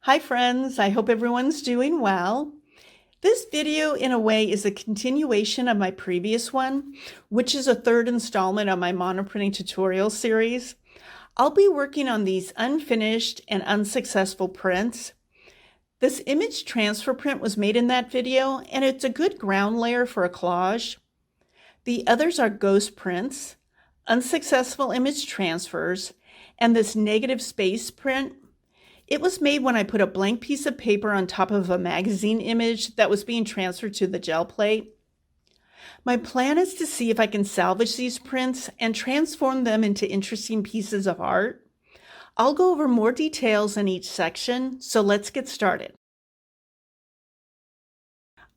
Hi friends, I hope everyone's doing well. This video in a way is a continuation of my previous one, which is a third installment of my monoprinting tutorial series. I'll be working on these unfinished and unsuccessful prints. This image transfer print was made in that video, and it's a good ground layer for a collage. The others are ghost prints, unsuccessful image transfers, and this negative space print. It was made when I put a blank piece of paper on top of a magazine image that was being transferred to the gel plate. My plan is to see if I can salvage these prints and transform them into interesting pieces of art. I'll go over more details in each section, so let's get started.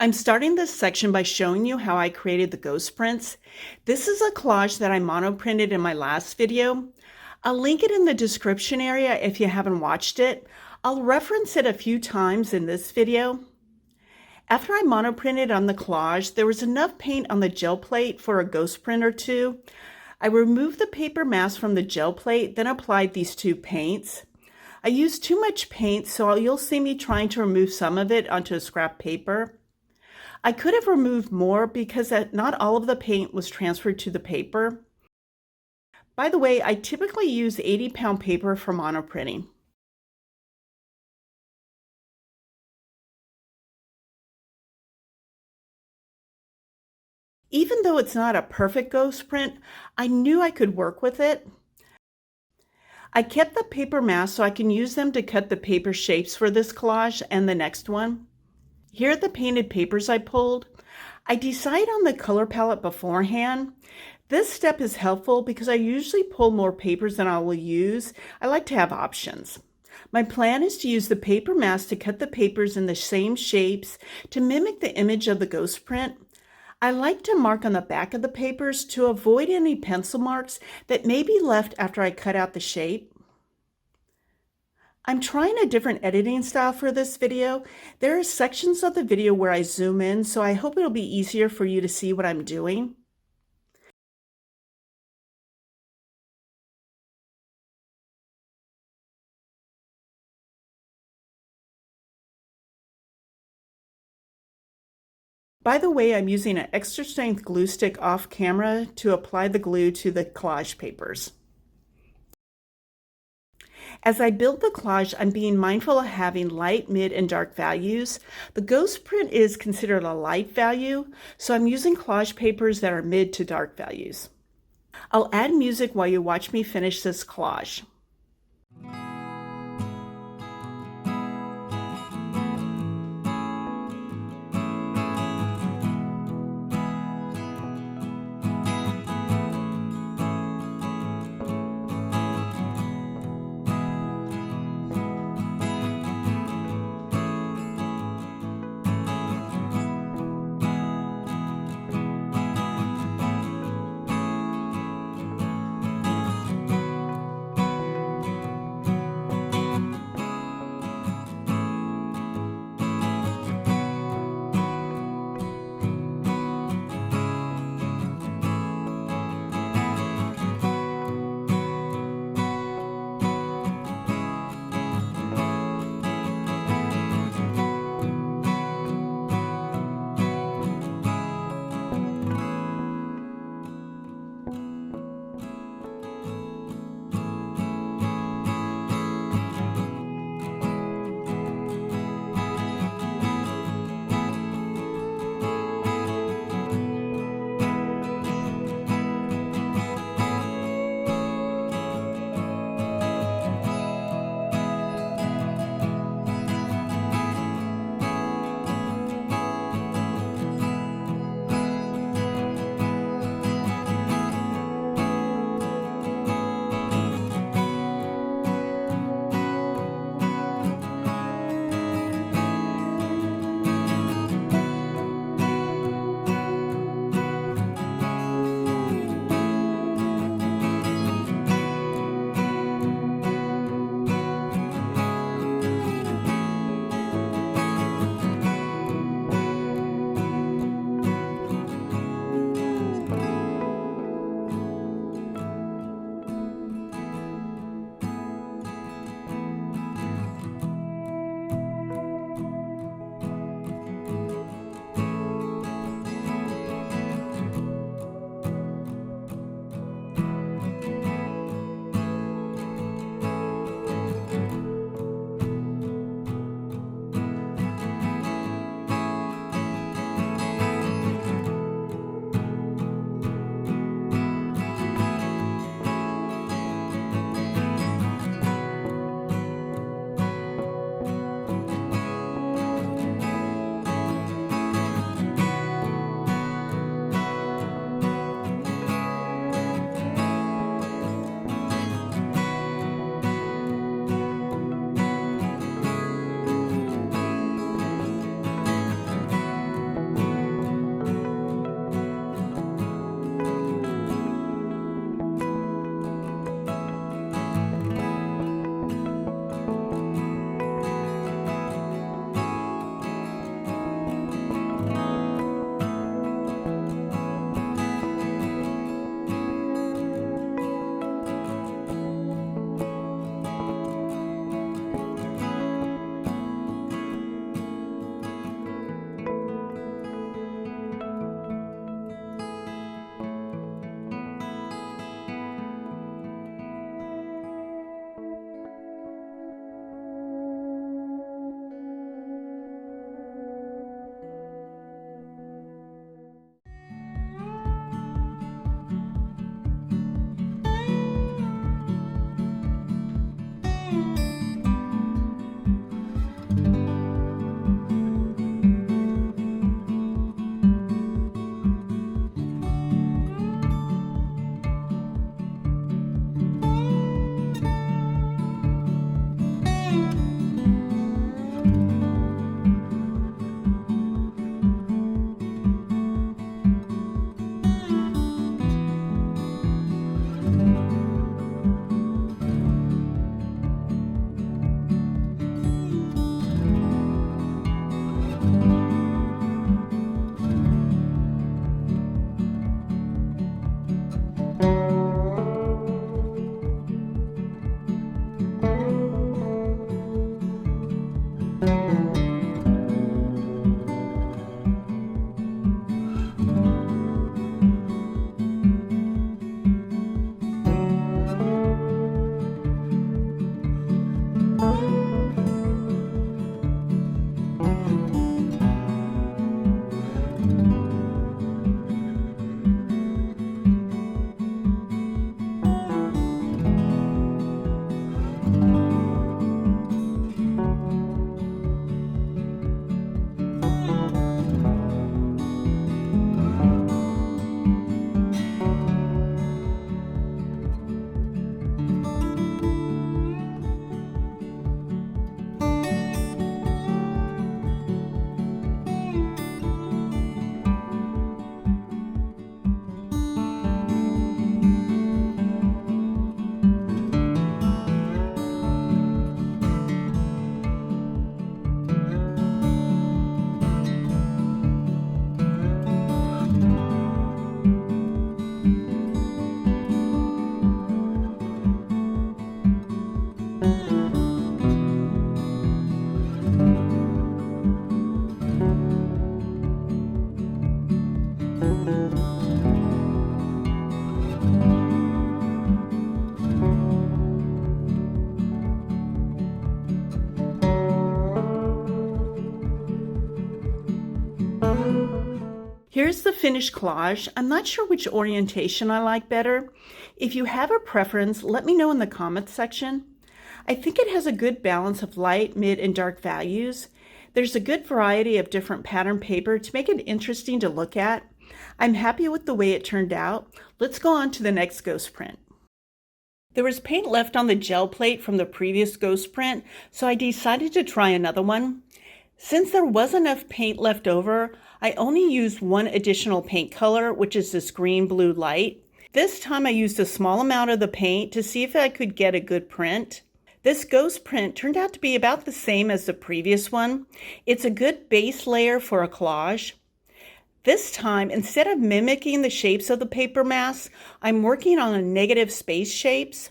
I'm starting this section by showing you how I created the ghost prints. This is a collage that I monoprinted in my last video. I'll link it in the description area if you haven't watched it. I'll reference it a few times in this video. After I monoprinted on the collage, there was enough paint on the gel plate for a ghost print or two. I removed the paper mask from the gel plate, then applied these two paints. I used too much paint, so you'll see me trying to remove some of it onto a scrap paper. I could have removed more because not all of the paint was transferred to the paper. By the way, I typically use 80-pound paper for monoprinting. Even though it's not a perfect ghost print, I knew I could work with it. I kept the paper masks so I can use them to cut the paper shapes for this collage and the next one. Here are the painted papers I pulled. I decide on the color palette beforehand. This step is helpful because I usually pull more papers than I will use. I like to have options. My plan is to use the paper mask to cut the papers in the same shapes to mimic the image of the ghost print. I like to mark on the back of the papers to avoid any pencil marks that may be left after I cut out the shape. I'm trying a different editing style for this video. There are sections of the video where I zoom in, so I hope it'll be easier for you to see what I'm doing. By the way, I'm using an extra strength glue stick off camera to apply the glue to the collage papers. As I build the collage, I'm being mindful of having light, mid, and dark values. The ghost print is considered a light value, so I'm using collage papers that are mid to dark values. I'll add music while you watch me finish this collage. Here's the finished collage. I'm not sure which orientation I like better. If you have a preference, let me know in the comments section. I think it has a good balance of light, mid, and dark values. There's a good variety of different pattern paper to make it interesting to look at. I'm happy with the way it turned out. Let's go on to the next ghost print. There was paint left on the gel plate from the previous ghost print, so I decided to try another one. Since there was enough paint left over, I only used one additional paint color, which is this green-blue light. This time I used a small amount of the paint to see if I could get a good print. This ghost print turned out to be about the same as the previous one. It's a good base layer for a collage. This time, instead of mimicking the shapes of the paper masks, I'm working on a negative space shapes.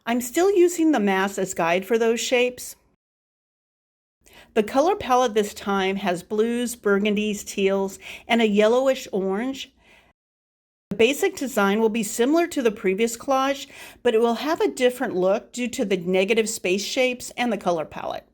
I'm still using the mask as guide for those shapes. The color palette this time has blues, burgundies, teals, and a yellowish orange. The basic design will be similar to the previous collage, but it will have a different look due to the negative space shapes and the color palette.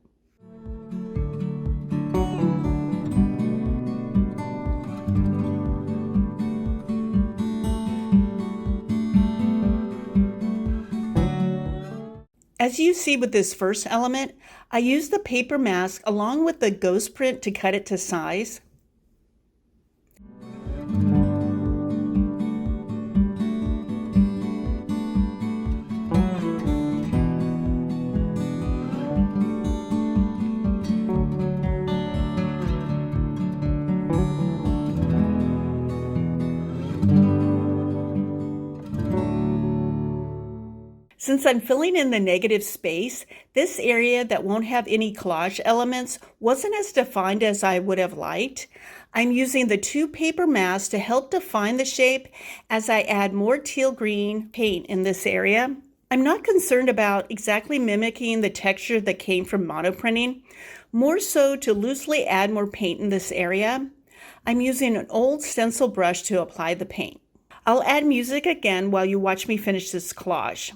As you see with this first element, I used the paper mask along with the ghost print to cut it to size. Since I'm filling in the negative space, this area that won't have any collage elements wasn't as defined as I would have liked. I'm using the two paper masks to help define the shape as I add more teal green paint in this area. I'm not concerned about exactly mimicking the texture that came from monoprinting, more so to loosely add more paint in this area. I'm using an old stencil brush to apply the paint. I'll add music again while you watch me finish this collage.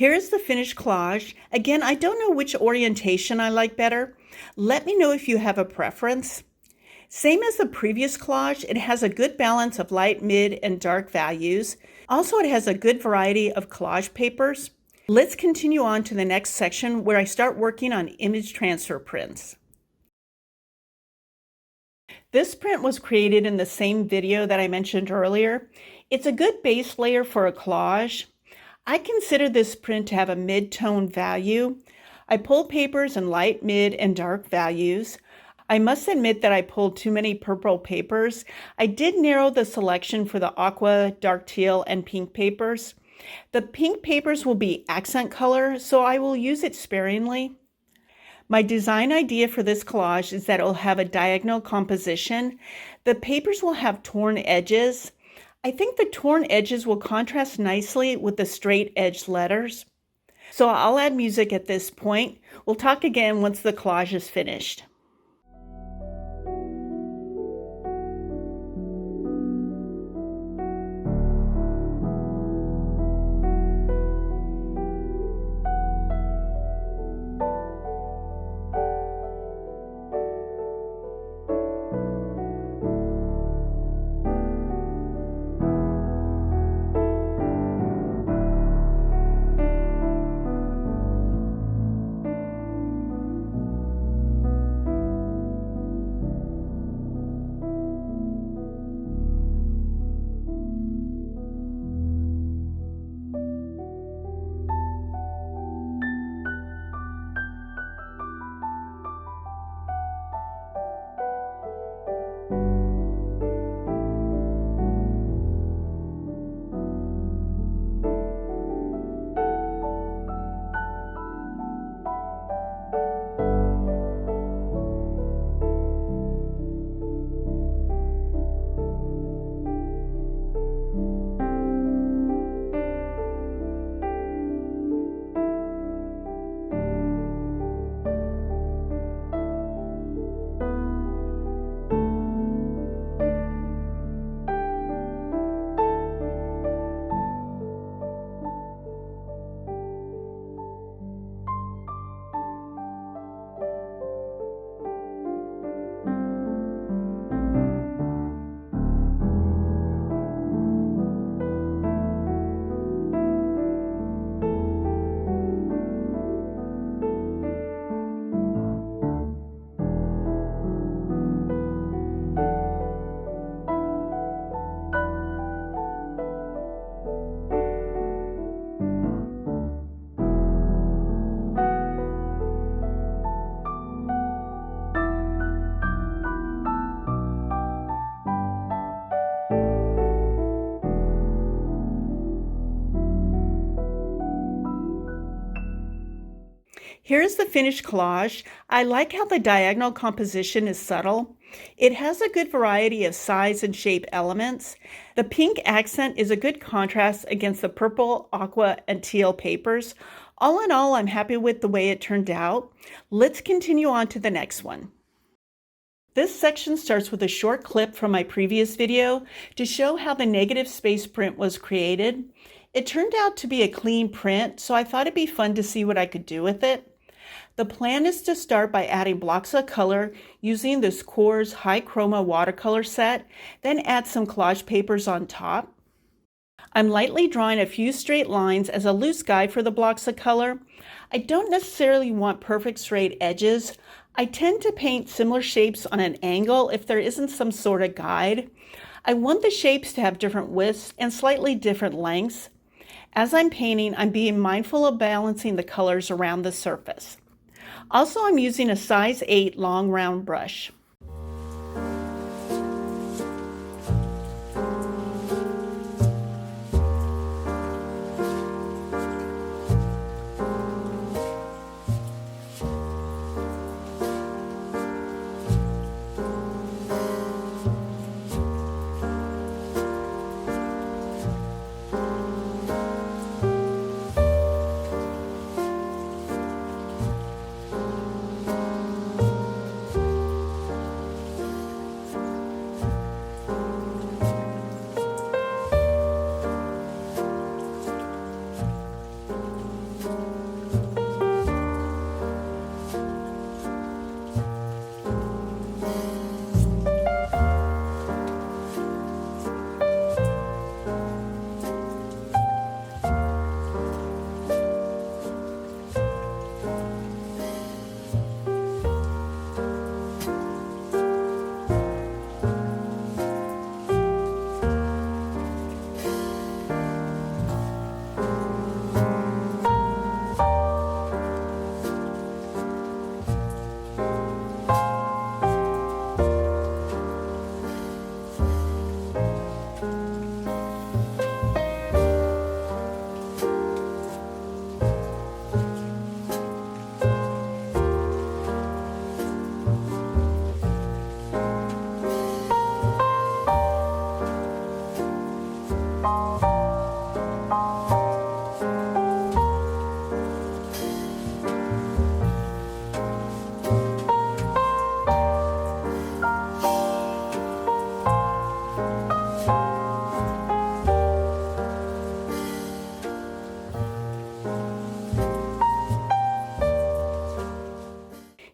Here's the finished collage. Again, I don't know which orientation I like better. Let me know if you have a preference. Same as the previous collage, it has a good balance of light, mid, and dark values. Also, it has a good variety of collage papers. Let's continue on to the next section where I start working on image transfer prints. This print was created in the same video that I mentioned earlier. It's a good base layer for a collage. I consider this print to have a mid-tone value. I pulled papers in light, mid, and dark values. I must admit that I pulled too many purple papers. I did narrow the selection for the aqua, dark teal, and pink papers. The pink papers will be accent color, so I will use it sparingly. My design idea for this collage is that it will have a diagonal composition. The papers will have torn edges. I think the torn edges will contrast nicely with the straight edge letters. So I'll add music at this point. We'll talk again once the collage is finished. Here's the finished collage. I like how the diagonal composition is subtle. It has a good variety of size and shape elements. The pink accent is a good contrast against the purple, aqua, and teal papers. All in all, I'm happy with the way it turned out. Let's continue on to the next one. This section starts with a short clip from my previous video to show how the negative space print was created. It turned out to be a clean print, so I thought it'd be fun to see what I could do with it. The plan is to start by adding blocks of color using this Coors High Chroma watercolor set, then add some collage papers on top. I'm lightly drawing a few straight lines as a loose guide for the blocks of color. I don't necessarily want perfect straight edges. I tend to paint similar shapes on an angle if there isn't some sort of guide. I want the shapes to have different widths and slightly different lengths. As I'm painting, I'm being mindful of balancing the colors around the surface. Also, I'm using a size 8 long round brush.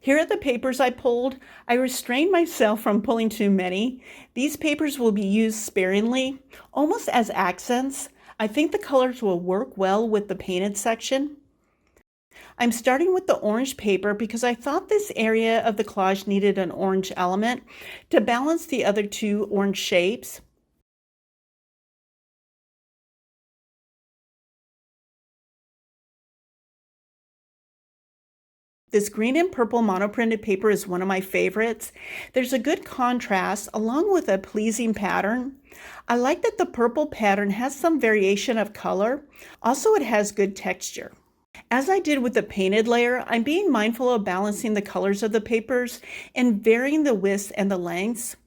Here are the papers I pulled. I restrained myself from pulling too many. These papers will be used sparingly, almost as accents. I think the colors will work well with the painted section. I'm starting with the orange paper because I thought this area of the collage needed an orange element to balance the other two orange shapes. This green and purple monoprinted paper is one of my favorites. There's a good contrast along with a pleasing pattern. I like that the purple pattern has some variation of color. Also, it has good texture. As I did with the painted layer, I'm being mindful of balancing the colors of the papers and varying the widths and the lengths.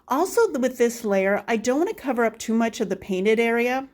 Also, with this layer, I don't want to cover up too much of the painted area.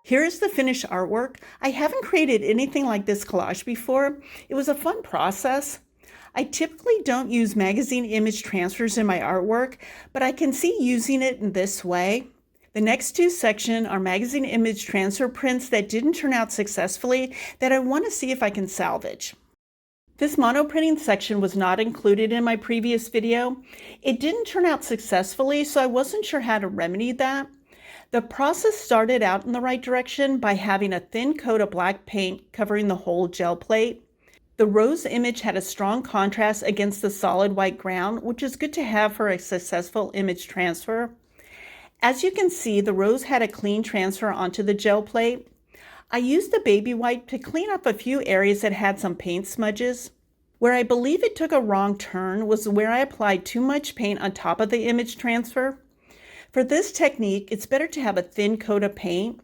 Here is the finished artwork. I haven't created anything like this collage before. It was a fun process. I typically don't use magazine image transfers in my artwork, but I can see using it in this way. The next two sections are magazine image transfer prints that didn't turn out successfully that I want to see if I can salvage. This monoprinting section was not included in my previous video. It didn't turn out successfully, so I wasn't sure how to remedy that. The process started out in the right direction by having a thin coat of black paint covering the whole gel plate. The rose image had a strong contrast against the solid white ground, which is good to have for a successful image transfer. As you can see, the rose had a clean transfer onto the gel plate. I used the baby wipe to clean up a few areas that had some paint smudges. Where I believe it took a wrong turn was where I applied too much paint on top of the image transfer. For this technique, it's better to have a thin coat of paint.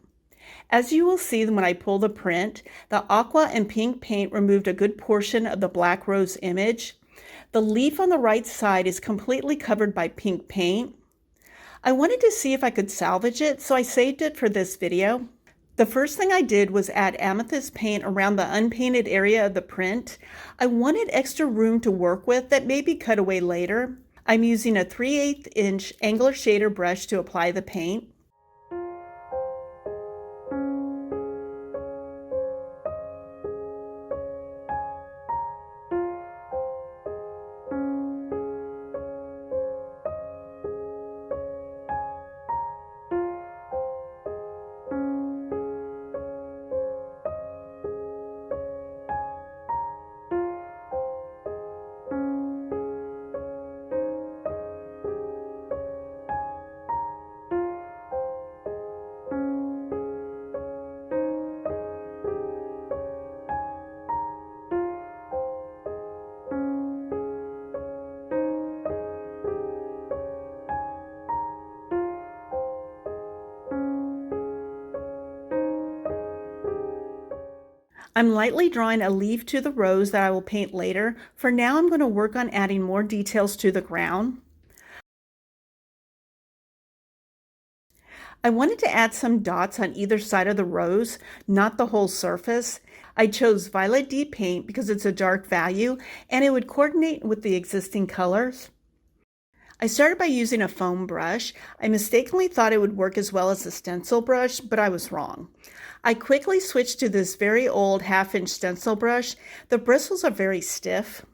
As you will see when I pull the print, the aqua and pink paint removed a good portion of the black rose image. The leaf on the right side is completely covered by pink paint. I wanted to see if I could salvage it, so I saved it for this video. The first thing I did was add amethyst paint around the unpainted area of the print. I wanted extra room to work with that may be cut away later. I'm using a 3/8 inch angular shader brush to apply the paint. I'm lightly drawing a leaf to the rose that I will paint later. For now, I'm going to work on adding more details to the ground. I wanted to add some dots on either side of the rose, not the whole surface. I chose Violet Deep Paint because it's a dark value and it would coordinate with the existing colors. I started by using a foam brush. I mistakenly thought it would work as well as a stencil brush, but I was wrong. I quickly switched to this very old half-inch stencil brush. The bristles are very stiff.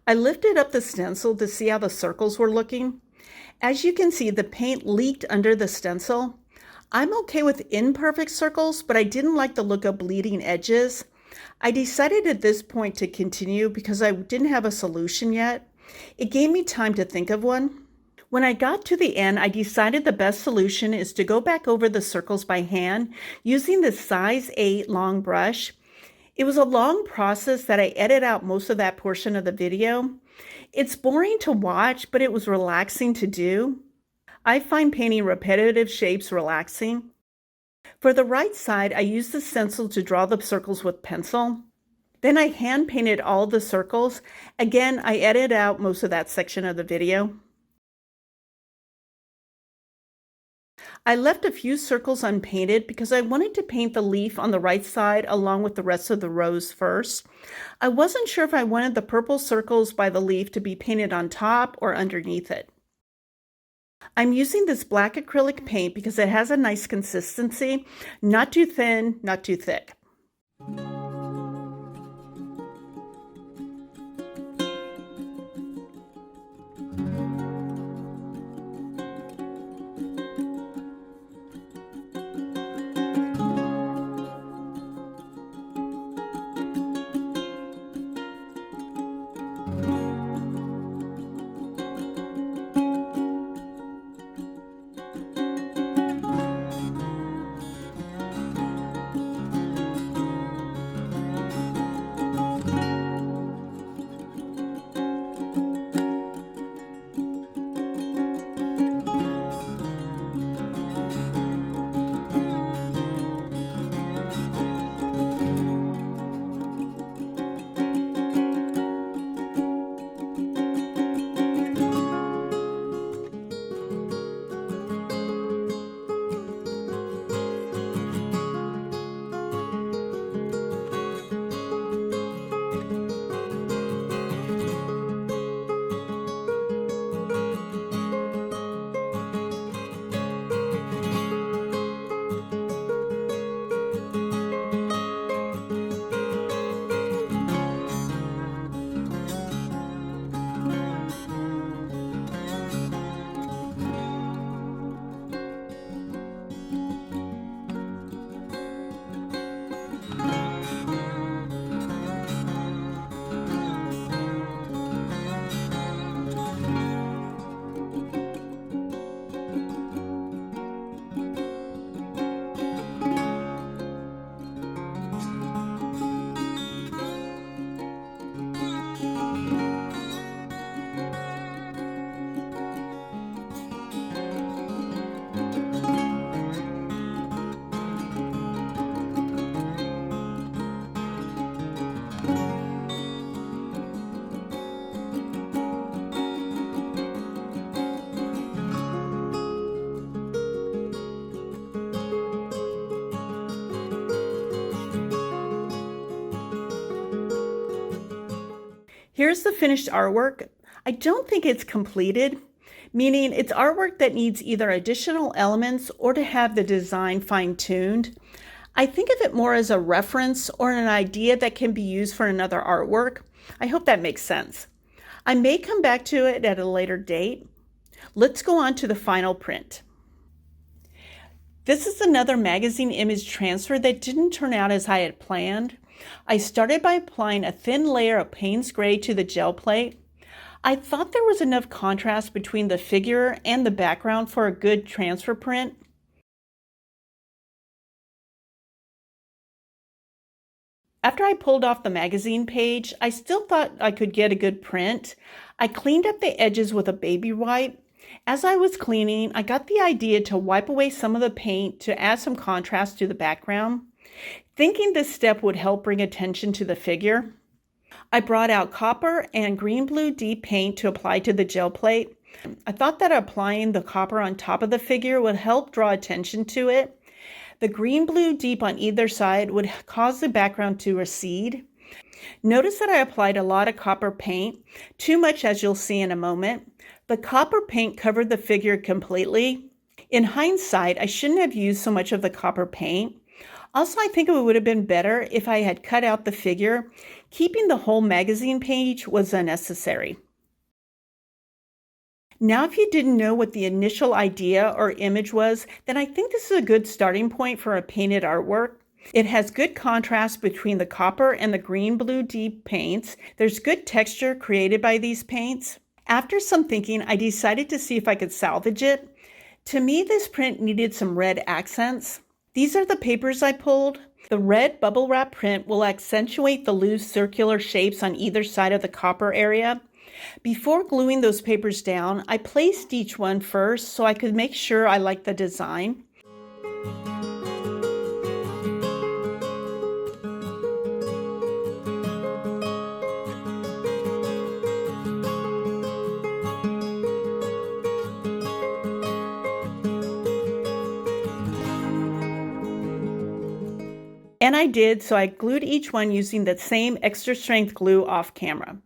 I lifted up the stencil to see how the circles were looking. As you can see, the paint leaked under the stencil. I'm okay with imperfect circles, but I didn't like the look of bleeding edges. I decided at this point to continue because I didn't have a solution yet. It gave me time to think of one. When I got to the end, I decided the best solution is to go back over the circles by hand using the size 8 long brush. It was a long process that I edited out most of that portion of the video. It's boring to watch, but it was relaxing to do. I find painting repetitive shapes relaxing. For the right side, I used the stencil to draw the circles with pencil. Then I hand painted all the circles. Again, I edited out most of that section of the video. I left a few circles unpainted because I wanted to paint the leaf on the right side along with the rest of the rose first. I wasn't sure if I wanted the purple circles by the leaf to be painted on top or underneath it. I'm using this black acrylic paint because it has a nice consistency, not too thin, not too thick. Here's the finished artwork. I don't think it's completed, meaning it's artwork that needs either additional elements or to have the design fine-tuned. I think of it more as a reference or an idea that can be used for another artwork. I hope that makes sense. I may come back to it at a later date. Let's go on to the final print. This is another magazine image transfer that didn't turn out as I had planned. I started by applying a thin layer of Payne's Gray to the gel plate. I thought there was enough contrast between the figure and the background for a good transfer print. After I pulled off the magazine page, I still thought I could get a good print. I cleaned up the edges with a baby wipe. As I was cleaning, I got the idea to wipe away some of the paint to add some contrast to the background. Thinking this step would help bring attention to the figure, I brought out copper and green blue deep paint to apply to the gel plate. I thought that applying the copper on top of the figure would help draw attention to it. The green blue deep on either side would cause the background to recede. Notice that I applied a lot of copper paint, too much as you'll see in a moment. The copper paint covered the figure completely. In hindsight, I shouldn't have used so much of the copper paint. Also, I think it would have been better if I had cut out the figure. Keeping the whole magazine page was unnecessary. Now, if you didn't know what the initial idea or image was, then I think this is a good starting point for a painted artwork. It has good contrast between the copper and the green-blue deep paints. There's good texture created by these paints. After some thinking, I decided to see if I could salvage it. To me, this print needed some red accents. These are the papers I pulled. The red bubble wrap print will accentuate the loose circular shapes on either side of the copper area. Before gluing those papers down, I placed each one first so I could make sure I liked the design. And I did, so I glued each one using the same extra strength glue off camera.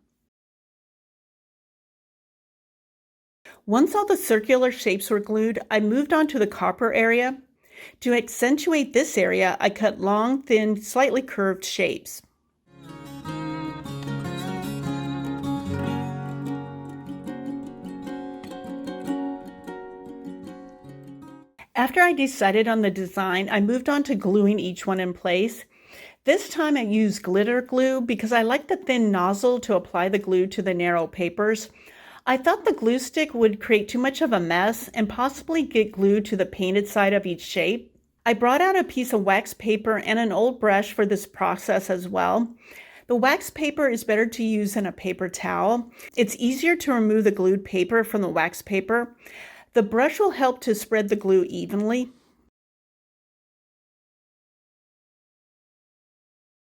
Once all the circular shapes were glued, I moved on to the copper area. To accentuate this area, I cut long, thin, slightly curved shapes. After I decided on the design, I moved on to gluing each one in place. This time I used glitter glue because I like the thin nozzle to apply the glue to the narrow papers. I thought the glue stick would create too much of a mess and possibly get glued to the painted side of each shape. I brought out a piece of wax paper and an old brush for this process as well. The wax paper is better to use than a paper towel. It's easier to remove the glued paper from the wax paper. The brush will help to spread the glue evenly.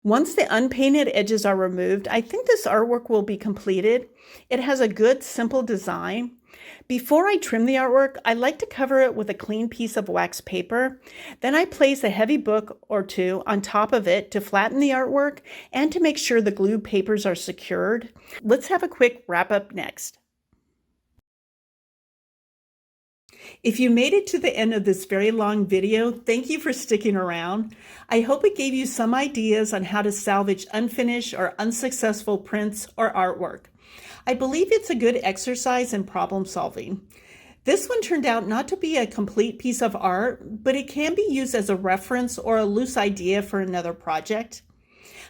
Once the unpainted edges are removed, I think this artwork will be completed. It has a good, simple design. Before I trim the artwork, I like to cover it with a clean piece of wax paper. Then I place a heavy book or two on top of it to flatten the artwork and to make sure the glued papers are secured. Let's have a quick wrap up next. If you made it to the end of this very long video, thank you for sticking around. I hope it gave you some ideas on how to salvage unfinished or unsuccessful prints or artwork. I believe it's a good exercise in problem solving. This one turned out not to be a complete piece of art, but it can be used as a reference or a loose idea for another project.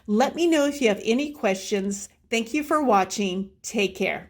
Let me know if you have any questions. Thank you for watching. Take care.